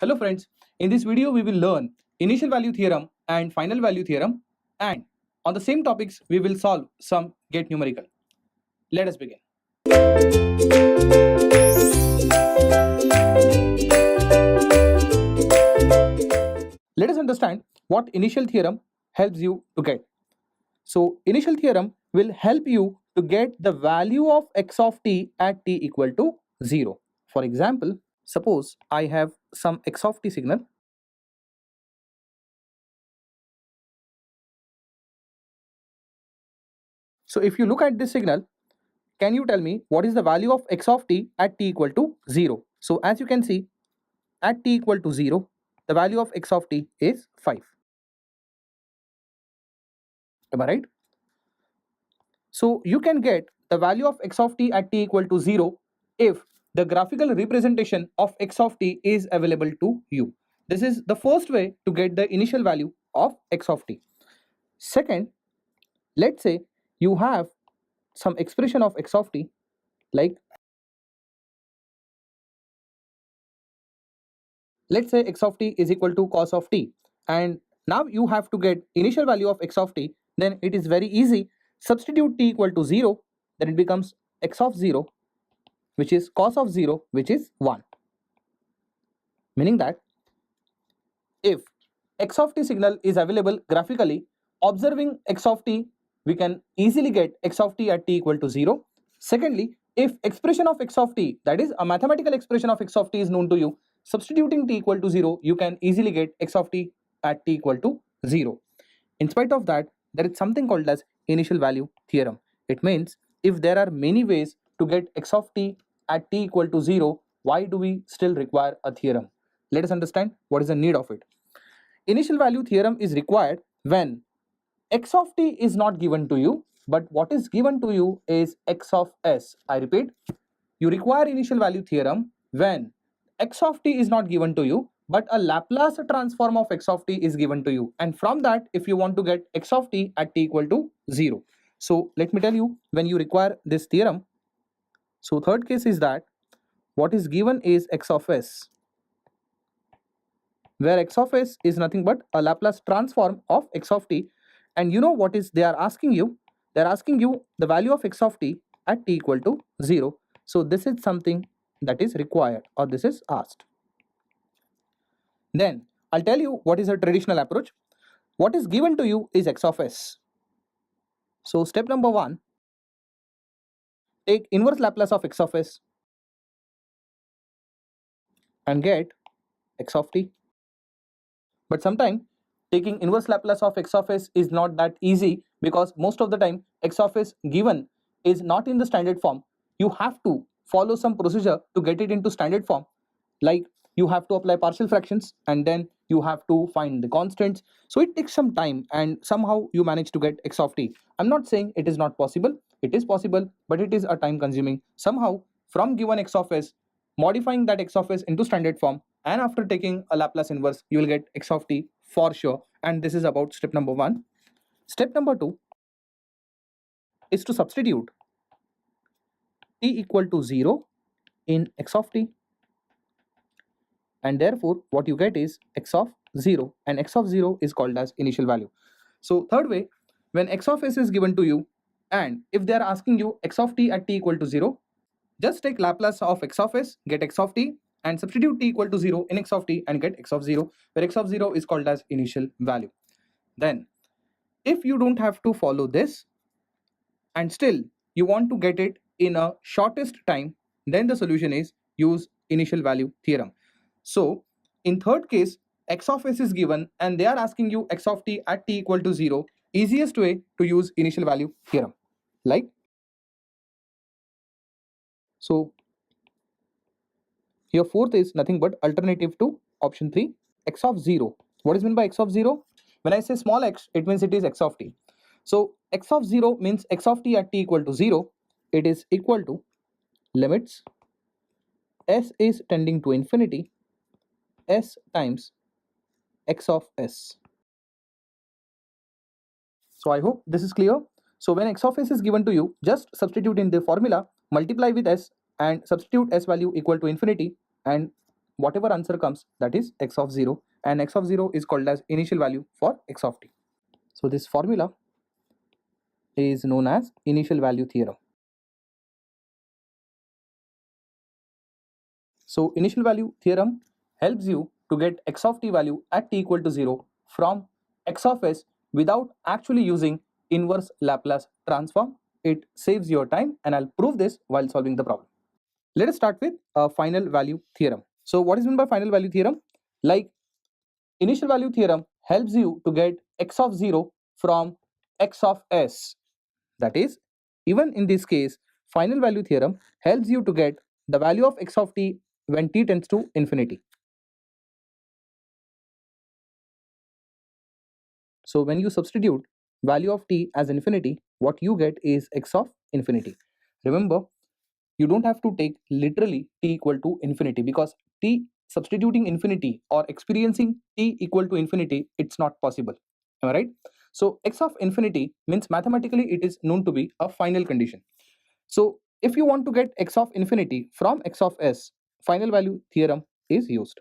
Hello friends, in this video we will learn initial value theorem and final value theorem, and on the same topics we will solve some get numerical. Let us begin. Let us understand what initial theorem helps you to get. So initial theorem will help you to get the value of x of t at t equal to 0. For example, suppose I have some x of t signal. So if you look at this signal, can you tell me what is the value of x of t at t equal to 0? So as you can see, at t equal to 0, the value of x of t is 5. Am I right? So you can get the value of x of t at t equal to 0 if the graphical representation of x of t is available to you. This is the first way to get the initial value of x of t. Second, let's say you have some expression of x of t like, let's say x of t is equal to cos of t, and now you have to get initial value of x of t. Then it is very easy. Substitute t equal to 0, then it becomes x of 0, which is cos of 0, which is 1. Meaning that if x of t signal is available graphically, observing x of t, we can easily get x of t at t equal to 0. Secondly, if expression of x of t, that is a mathematical expression of x of t, is known to you, substituting t equal to 0, you can easily get x of t at t equal to 0. In spite of that, there is something called as initial value theorem. It means if there are many ways to get x of t at t equal to 0, why do we still require a theorem? Let us understand what is the need of it. Initial value theorem is required when x of t is not given to you, but what is given to you is x of s. I repeat, you require initial value theorem when x of t is not given to you, but a Laplace transform of x of t is given to you, and from that if you want to get x of t at t equal to 0. So let me tell you when you require this theorem. So third case is that what is given is x of s, where x of s is nothing but a Laplace transform of x of t, and you know what is they are asking you? They are asking you the value of x of t at t equal to 0. So this is something that is required, or this is asked. Then I'll tell you what is a traditional approach. What is given to you is x of s. So step number 1, take inverse Laplace of x of s and get x of t. But sometimes taking inverse Laplace of x of s is not that easy, because most of the time x of s given is not in the standard form. You have to follow some procedure to get it into standard form, like you have to apply partial fractions and then you have to find the constants. So it takes some time and somehow you manage to get x of t. I'm not saying it is not possible. It is possible, but it is a time consuming. Somehow from given x of s, modifying that x of s into standard form, and after taking a Laplace inverse, you will get x of t for sure. And this is about step number 1. Step number 2 is to substitute t equal to 0 in x of t, and therefore what you get is x of 0, and x of 0 is called as initial value. So third way, when x of s is given to you, and if they are asking you x of t at t equal to 0, just take Laplace of x of s, get x of t, and substitute t equal to 0 in x of t and get x of 0, where x of 0 is called as initial value. Then if you don't have to follow this and still you want to get it in a shortest time, then the solution is use initial value theorem. So in third case, x of s is given and they are asking you x of t at t equal to 0. Easiest way to use initial value theorem. Like, so here fourth is nothing but alternative to option 3, x of 0. What is meant by x of 0? When I say small x, it means it is x of t. So x of 0 means x of t at t equal to 0. It is equal to limits s is tending to infinity s times x of s. So I hope this is clear. So when x of s is given to you, just substitute in the formula, multiply with s and substitute s value equal to infinity, and whatever answer comes, that is x of 0, and x of 0 is called as initial value for x of t. So this formula is known as initial value theorem. So initial value theorem helps you to get x of t value at t equal to 0 from x of s without actually using inverse Laplace transform. It saves your time, and I'll prove this while solving the problem. Let us start with a final value theorem. So what is meant by final value theorem? Like initial value theorem helps you to get x of 0 from x of s. That is, even in this case, final value theorem helps you to get the value of x of t when t tends to infinity. So when you substitute value of t as infinity, what you get is x of infinity. Remember, you don't have to take literally t equal to infinity, because t substituting infinity or experiencing t equal to infinity, it's not possible. Am I right? So x of infinity means mathematically it is known to be a final condition. So if you want to get x of infinity from x of s, final value theorem is used.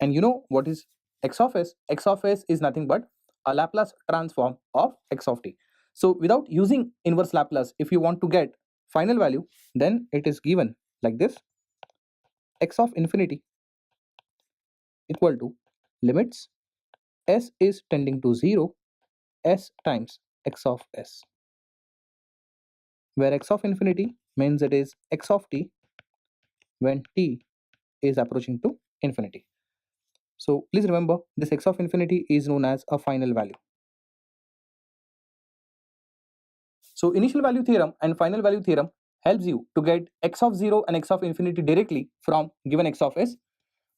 And you know what is x of s? X of s is nothing but a Laplace transform of x of t. So without using inverse Laplace, if you want to get final value, then it is given like this: x of infinity equal to limits s is tending to 0 s times x of s, where x of infinity means it is x of t when t is approaching to infinity. So please remember, this x of infinity is known as a final value. So initial value theorem and final value theorem helps you to get x of 0 and x of infinity directly from given x of s.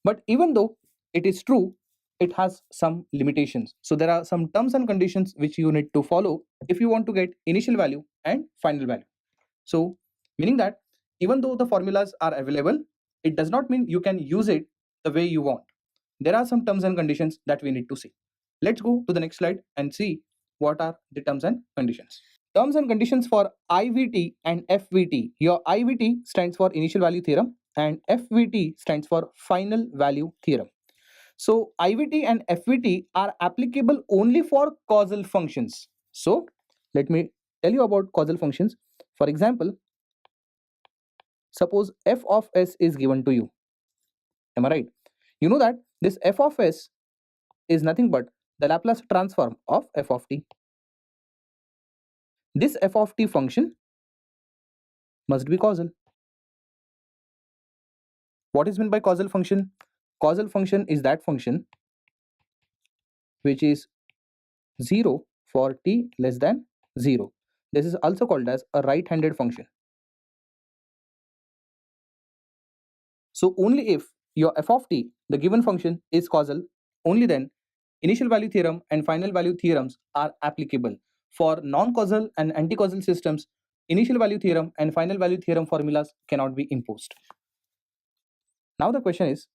But even though it is true, it has some limitations. So there are some terms and conditions which you need to follow if you want to get initial value and final value. So meaning that even though the formulas are available, it does not mean you can use it the way you want. There are some terms and conditions that we need to see. Let's go to the next slide and see what are the terms and conditions. Terms and conditions for IVT and FVT. Your IVT stands for initial value theorem and FVT stands for final value theorem. So IVT and FVT are applicable only for causal functions. So let me tell you about causal functions. For example, suppose f of s is given to you. Am I right? You know that this f of s is nothing but the Laplace transform of f of t. This f of t function must be causal. What is meant by causal function? Causal function is that function which is 0 for t less than 0. This is also called as a right-handed function. So only if your f of t, the given function, is causal, only then initial value theorem and final value theorems are applicable. For non-causal and anti-causal systems, initial value theorem and final value theorem formulas cannot be imposed. Now the question is,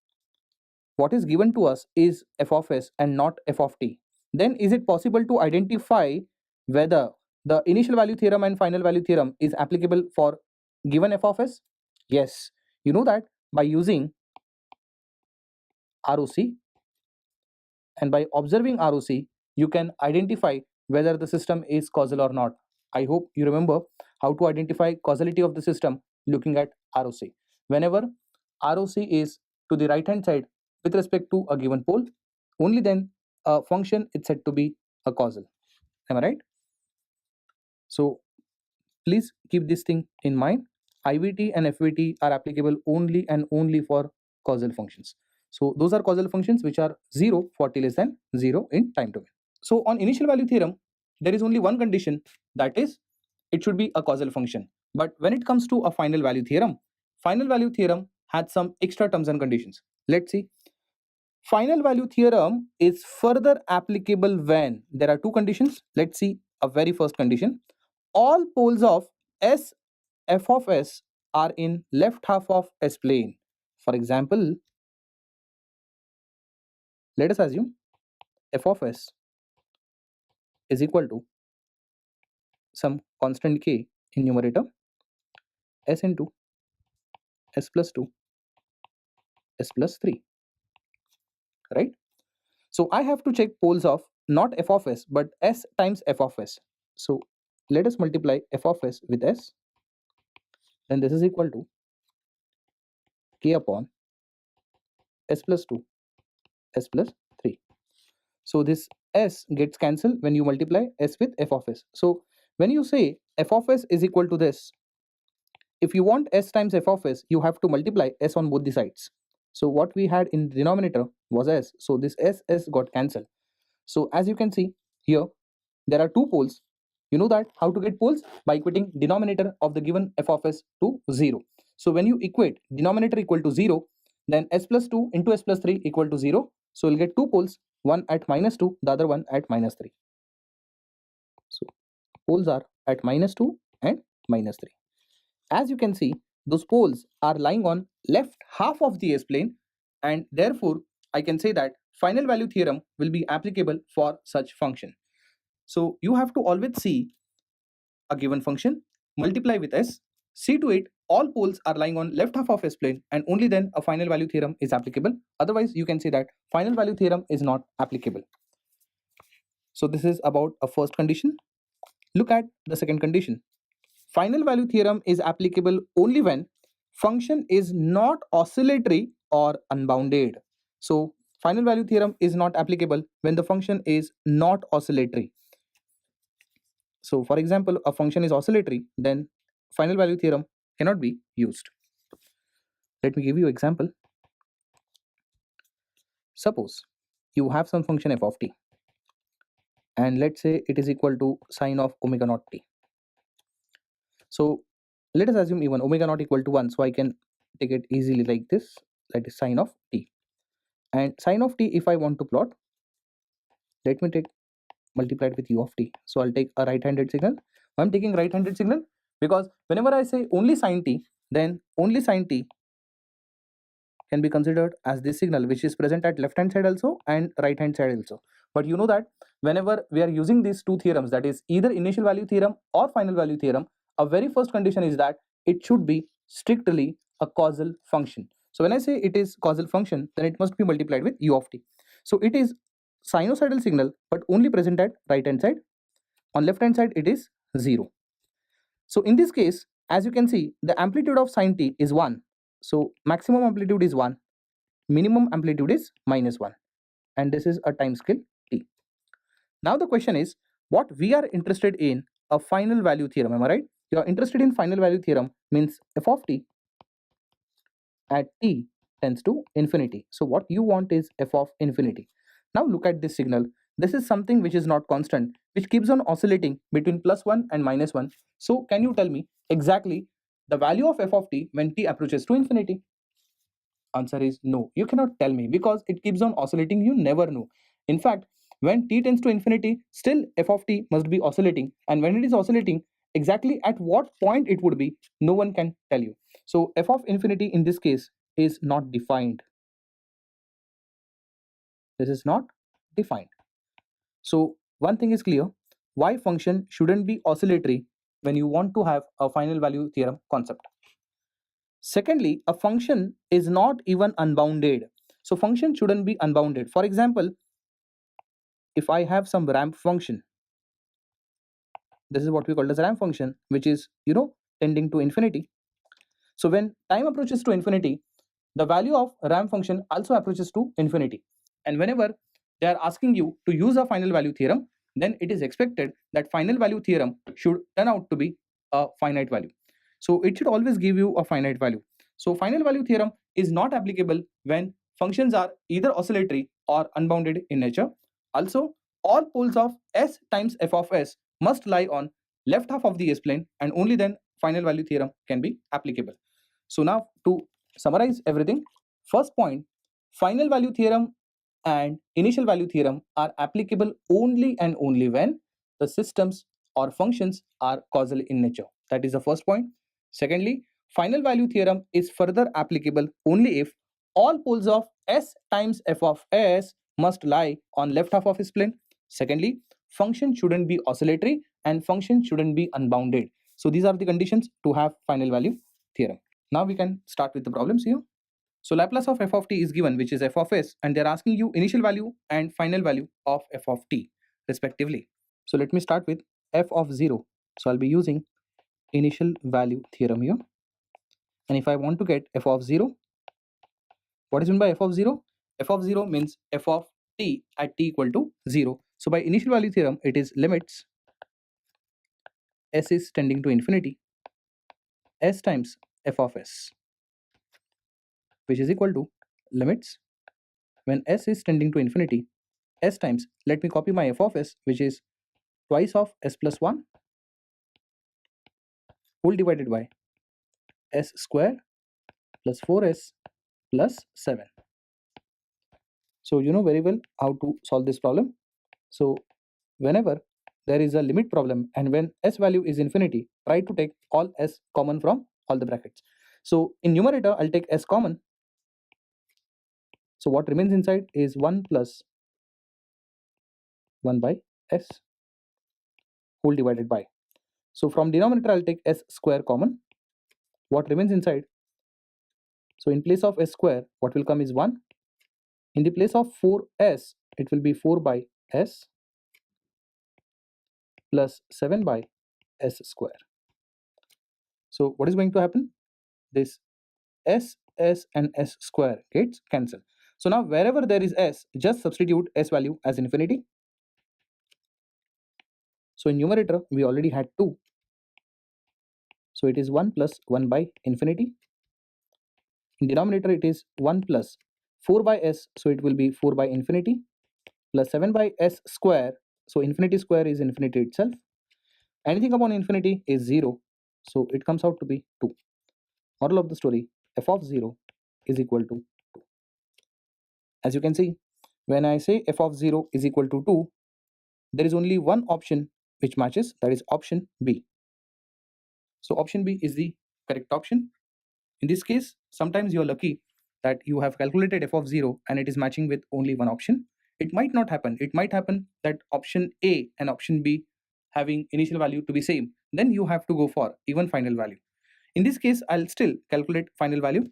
what is given to us is f of s and not f of t. Then is it possible to identify whether the initial value theorem and final value theorem is applicable for given f of s? Yes, you know that by using ROC, and by observing ROC, you can identify whether the system is causal or not. I hope you remember how to identify causality of the system looking at ROC. Whenever ROC is to the right hand side with respect to a given pole, only then a function is said to be a causal. Am I right? So please keep this thing in mind. IVT and FVT are applicable only and only for causal functions. So those are causal functions which are 0 for t less than 0 in time domain. So on initial value theorem, there is only one condition, that is, it should be a causal function. But when it comes to a final value theorem had some extra terms and conditions. Let's see. Final value theorem is further applicable when there are two conditions. Let's see a very first condition. All poles of S f of s are in left half of S plane. For example, let us assume f of s is equal to some constant k in numerator s into s plus 2, s plus 3, right? So I have to check poles of not f of s but s times f of s. So let us multiply f of s with s, then this is equal to k upon s plus 2, s plus 3. So this s gets cancelled when you multiply s with f of s. So when you say f of s is equal to this, if you want s times f of s, you have to multiply s on both the sides. So what we had in the denominator was s, so this s got cancelled. So as you can see here, there are two poles. You know that how to get poles? By equating denominator of the given f of s to 0. So when you equate denominator equal to 0, then s plus 2 into s plus 3 equal to 0. So you'll get two poles, one at -2, the other one at -3. So poles are at -2 and -3. As you can see, those poles are lying on left half of the S-plane, and therefore I can say that final value theorem will be applicable for such function. So you have to always see a given function, multiply with s, see to it all poles are lying on left half of S-plane, and only then a final value theorem is applicable. Otherwise you can say that final value theorem is not applicable. So this is about a first condition. Look at the second condition. Final value theorem is applicable only when function is not oscillatory or unbounded. So final value theorem is not applicable when the function is not oscillatory. So for example, a function is oscillatory, then final value theorem cannot be used. Let me give you an example. Suppose you have some function f of t, and let's say it is equal to sine of omega naught t. So let us assume even omega naught equal to 1, so I can take it easily like this, that is sine of t. And sine of t, if I want to plot, let me take multiplied with u of t. So I'll take a right-handed signal. I'm taking right-handed signal because whenever I say only sine t, then only sine t can be considered as this signal which is present at left hand side also and right hand side also. But you know that whenever we are using these two theorems, that is either initial value theorem or final value theorem, a very first condition is that it should be strictly a causal function. So when I say it is causal function, then it must be multiplied with u of t. So it is sinusoidal signal but only present at right hand side. On left hand side it is 0. So in this case, as you can see, the amplitude of sine t is 1. So maximum amplitude is 1, minimum amplitude is -1, and this is a time scale t. Now the question is, what we are interested in a final value theorem, am I right? You are interested in final value theorem means f of t at t tends to infinity. So what you want is f of infinity. Now look at this signal. This is something which is not constant, which keeps on oscillating between +1 and -1. So can you tell me exactly the value of f of t when t approaches to infinity? Answer is no. You cannot tell me because it keeps on oscillating. You never know. In fact, when t tends to infinity, still f of t must be oscillating. And when it is oscillating, exactly at what point it would be, no one can tell you. So f of infinity in this case is not defined. This is not defined. So one thing is clear. Y function shouldn't be oscillatory when you want to have a final value theorem concept. Secondly, a function is not even unbounded. So function shouldn't be unbounded. For example, if I have some ramp function, this is what we call as ramp function, which is, tending to infinity. So when time approaches to infinity, the value of ramp function also approaches to infinity. And whenever they are asking you to use a final value theorem, then it is expected that final value theorem should turn out to be a finite value. So it should always give you a finite value. So final value theorem is not applicable when functions are either oscillatory or unbounded in nature. Also, all poles of s times f of s must lie on left half of the S-plane, and only then final value theorem can be applicable. So now to summarize everything, first point, final value theorem and initial value theorem are applicable only and only when the systems or functions are causal in nature. That is the first point. Secondly, final value theorem is further applicable only if all poles of s times f of s must lie on left half of its plane. Secondly, function shouldn't be oscillatory and function shouldn't be unbounded. So these are the conditions to have final value theorem. Now we can start with the problems here. So Laplace of f of t is given, which is f of s, and they're asking you initial value and final value of f of t respectively. So let me start with f of 0. So I'll be using initial value theorem here. And if I want to get f of 0, what is meant by f of 0? F of 0 means f of t at t equal to 0. So by initial value theorem, it is limits s is tending to infinity s times f of s, which is equal to limits when s is tending to infinity s times, let me copy my f of s, which is twice of s plus 1 whole divided by s square plus 4s plus 7. So you know very well how to solve this problem. So whenever there is a limit problem and when s value is infinity, try to take all s common from all the brackets. So in numerator, I'll take s common. So what remains inside is 1 plus 1 by s whole divided by. So from denominator, I'll take s square common. What remains inside? So in place of s square, what will come is 1. In the place of 4s, it will be 4 by s plus 7 by s square. So what is going to happen? This s, and s square gets cancelled. So now wherever there is s, just substitute s value as infinity. So in numerator, we already had 2. So it is 1 plus 1 by infinity. In denominator, it is 1 plus 4 by s, so it will be 4 by infinity plus 7 by s square. So infinity square is infinity itself. Anything upon infinity is 0. So it comes out to be 2. Moral of the story, f of 0 is equal to 2. As you can see, when I say f of 0 is equal to 2, there is only one option which matches, that is option B. So option B is the correct option. In this case, sometimes you are lucky that you have calculated f of 0 and it is matching with only one option. It might not happen. It might happen that option A and option B having initial value to be same. Then you have to go for even final value. In this case, I'll still calculate final value.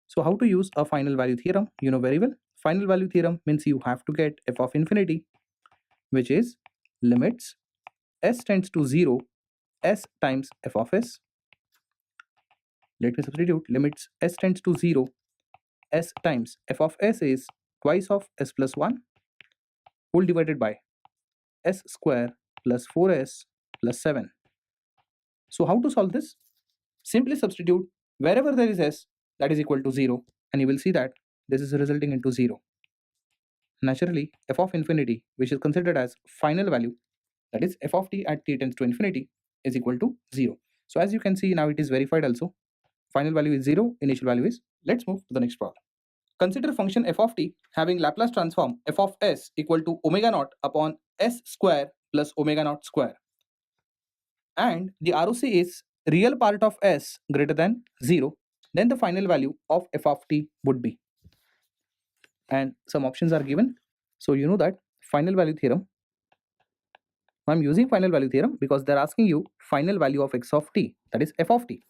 So how to use a final value theorem? You know very well. Final value theorem means you have to get f of infinity, which is limits s tends to 0 s times f of s. Let me substitute limits s tends to 0 s times f of s is twice of s plus 1 whole divided by s square plus 4s plus 7. So how to solve this? Simply substitute wherever there is s, that is equal to 0, and you will see that this is resulting into 0. Naturally, f of infinity, which is considered as final value, that is f of t at t tends to infinity, is equal to 0. So as you can see, now it is verified also. Final value is 0, initial value is. Let's move to the next problem. Consider function f of t having Laplace transform f of s equal to omega naught upon s square plus omega naught square. And the ROC is real part of s greater than 0, then the final value of f of t would be. And some options are given. So you know that final value theorem. I'm using final value theorem because they're asking you final value of x of t, that is f of t.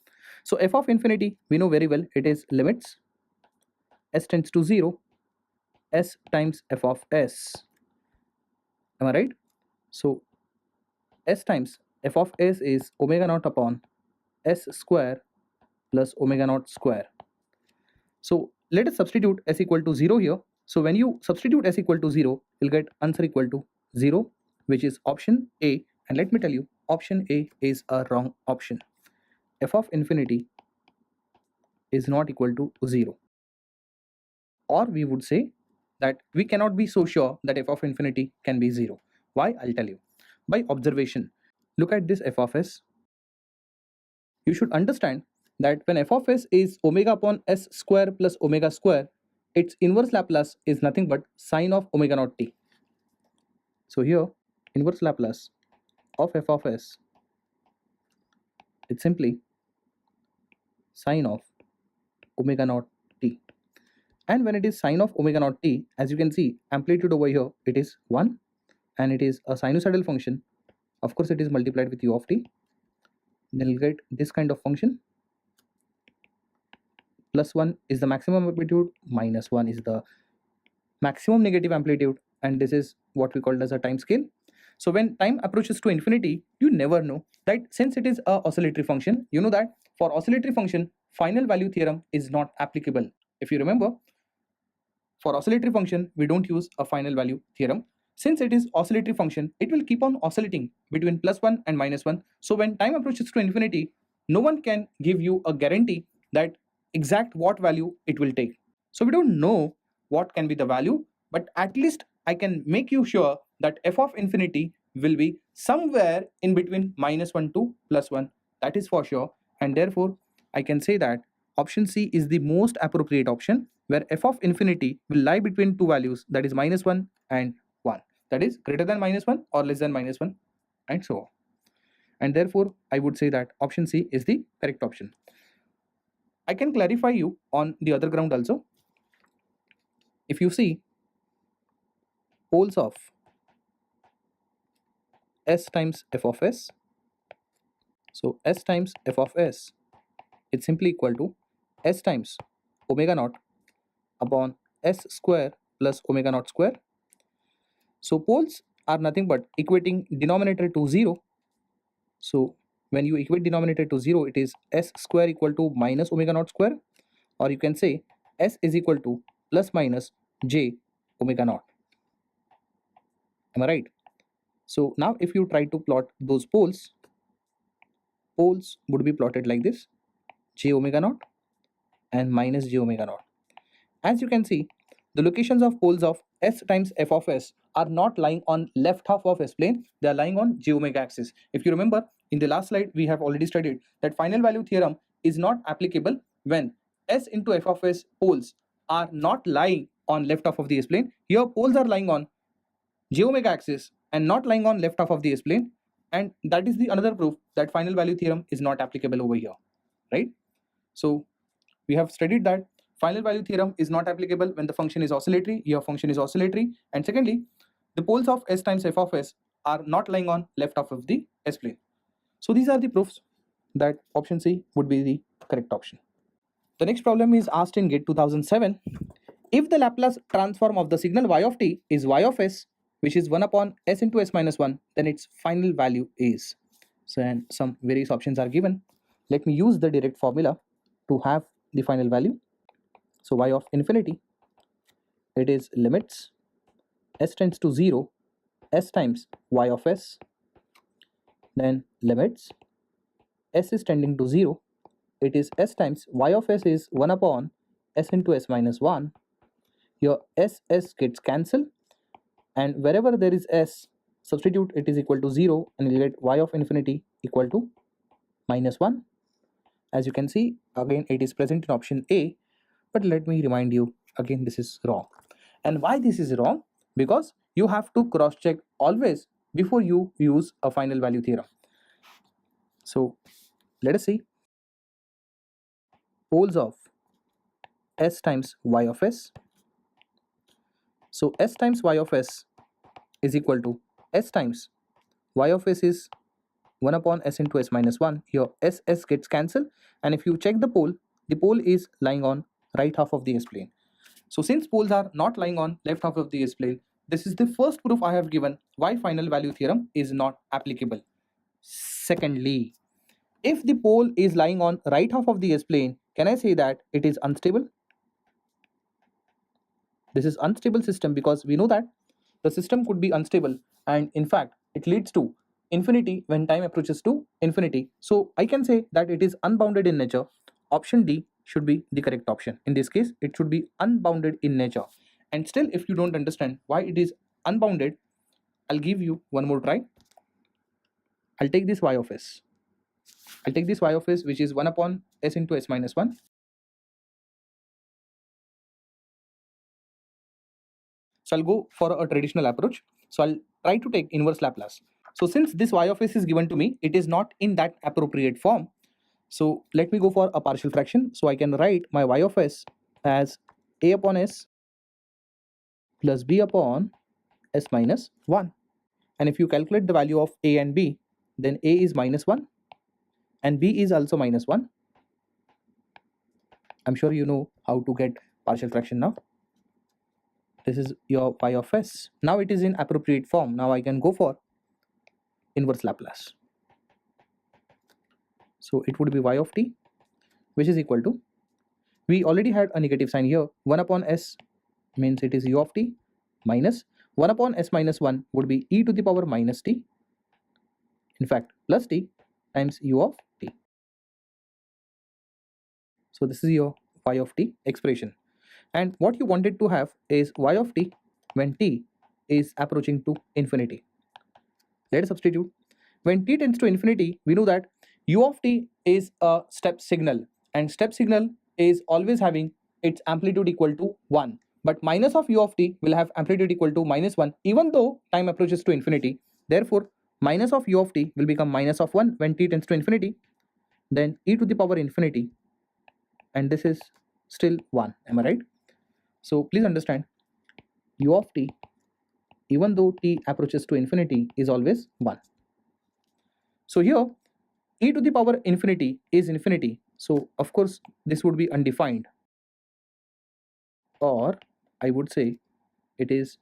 So f of infinity, we know very well, it is limits s tends to 0 s times f of s. Am I right? So s times f of s is omega naught upon s square plus omega naught square. So let us substitute s equal to 0 here. So when you substitute s equal to 0, you'll get answer equal to 0, which is option A. And let me tell you, option A is a wrong option. F of infinity is not equal to 0. Or we would say that we cannot be so sure that f of infinity can be 0. Why? I'll tell you. By observation. Look at this f of s. You should understand that when f of s is omega upon s square plus omega square, its inverse Laplace is nothing but sine of omega naught t. So here, inverse Laplace of f of s, it's simply sine of omega naught t. And when it is sine of omega naught t, as you can see, amplitude over here, it is 1, and it is a sinusoidal function. Of course, it is multiplied with u of t. Then you'll get this kind of function. plus 1 is the maximum amplitude, minus 1 is the maximum negative amplitude, and this is what we call as a time scale. So when time approaches to infinity, you never know that since it is a oscillatory function, you know that for oscillatory function, final value theorem is not applicable. If you remember, for oscillatory function, we don't use a final value theorem. Since it is oscillatory function, it will keep on oscillating between plus 1 and minus 1. So when time approaches to infinity, no one can give you a guarantee that exact what value it will take. So we don't know what can be the value, but at least I can make you sure that f of infinity will be somewhere in between minus 1 to plus 1. That is for sure. And therefore, I can say that option C is the most appropriate option, where f of infinity will lie between two values, that is minus 1 and 1. That is greater than minus 1 or less than minus 1, and so on. And therefore, I would say that option C is the correct option. I can clarify you on the other ground also. If you see poles of s times f of s, so s times f of s is simply equal to s times omega naught upon s square plus omega naught square. So poles are nothing but equating denominator to 0. So when you equate denominator to 0, it is s square equal to minus omega naught square, or you can say s is equal to plus minus j omega naught. Am I right? So now if you try to plot those poles would be plotted like this: j omega naught and minus j omega naught. As you can see, the locations of poles of s times f of s are not lying on left half of s plane, they are lying on j omega axis. If you remember, in the last slide we have already studied that final value theorem is not applicable when s into f of s poles are not lying on left half of the s plane. Here poles are lying on j omega axis and not lying on left half of the s plane, and that is the another proof that final value theorem is not applicable over here, right? So we have studied that final value theorem is not applicable when the function is oscillatory. Your function is oscillatory, and secondly, the poles of s times f of s are not lying on left half of the s plane. So these are the proofs that option C would be the correct option. The next problem is asked in GATE 2007. If the Laplace transform of the signal y of t is y of s, which is 1 upon s into s minus 1, then its final value is. So, and some various options are given. Let me use the direct formula to have the final value. So y of infinity, it is limits s tends to 0, s times y of s, then limits s is tending to 0, it is s times y of s is 1 upon s into s minus 1. Your s gets cancelled, and wherever there is s, substitute it is equal to 0, and you get y of infinity equal to minus 1. As you can see, again it is present in option A, but let me remind you again, this is wrong. And why this is wrong? Because you have to cross check always before you use a final value theorem. So let us see poles of s times y of s. So s times y of s is equal to s times y of s is 1 upon s into s minus 1. Here s gets cancelled, and if you check the pole is lying on right half of the s plane. So since poles are not lying on left half of the s plane, this is the first proof I have given why final value theorem is not applicable. Secondly, if the pole is lying on right half of the s plane, can I say that it is unstable? This is unstable system because we know that the system could be unstable, and in fact it leads to infinity when time approaches to infinity. So I can say that it is unbounded in nature. Option D should be the correct option. In this case, it should be unbounded in nature. And still, if you don't understand why it is unbounded, I'll give you one more try. I'll take this y of s. I'll take this y of s, which is 1 upon s into s minus 1. So I'll go for a traditional approach. So I'll try to take inverse Laplace. So since this y of s is given to me, it is not in that appropriate form. So let me go for a partial fraction. So I can write my y of s as a upon s plus b upon s minus 1. And if you calculate the value of a and b, then a is minus 1 and b is also minus 1. I'm sure you know how to get partial fraction now. This is your y of s. Now it is in appropriate form. Now I can go for inverse Laplace. So it would be y of t, which is equal to, we already had a negative sign here, 1 upon s means it is u of t, minus 1 upon s minus 1 would be e to the power minus t, in fact plus t times u of t. So this is your y of t expression, and what you wanted to have is y of t when t is approaching to infinity. Let us substitute. When t tends to infinity, we know that u of t is a step signal, and step signal is always having its amplitude equal to 1, but minus of u of t will have amplitude equal to minus 1 even though time approaches to infinity. Therefore minus of u of t will become minus of 1 when t tends to infinity, then e to the power infinity, and this is still 1. Am I right? So please understand, u of t even though t approaches to infinity is always 1. So here e to the power infinity is infinity, so of course this would be undefined, or I would say it is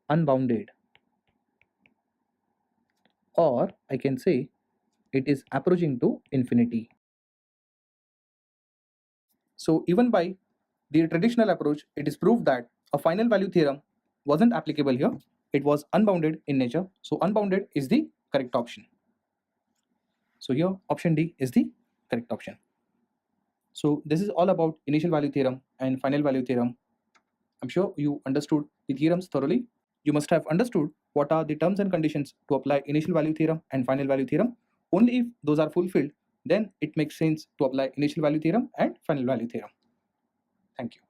unbounded, or I can say it is approaching to infinity. So even by the traditional approach, it is proved that a final value theorem wasn't applicable here. It was unbounded in nature, so unbounded is the correct option. So here option D is the correct option. So this is all about initial value theorem and final value theorem. I'm sure you understood the theorems thoroughly. You must have understood what are the terms and conditions to apply initial value theorem and final value theorem. Only if those are fulfilled, then it makes sense to apply initial value theorem and final value theorem. Thank you.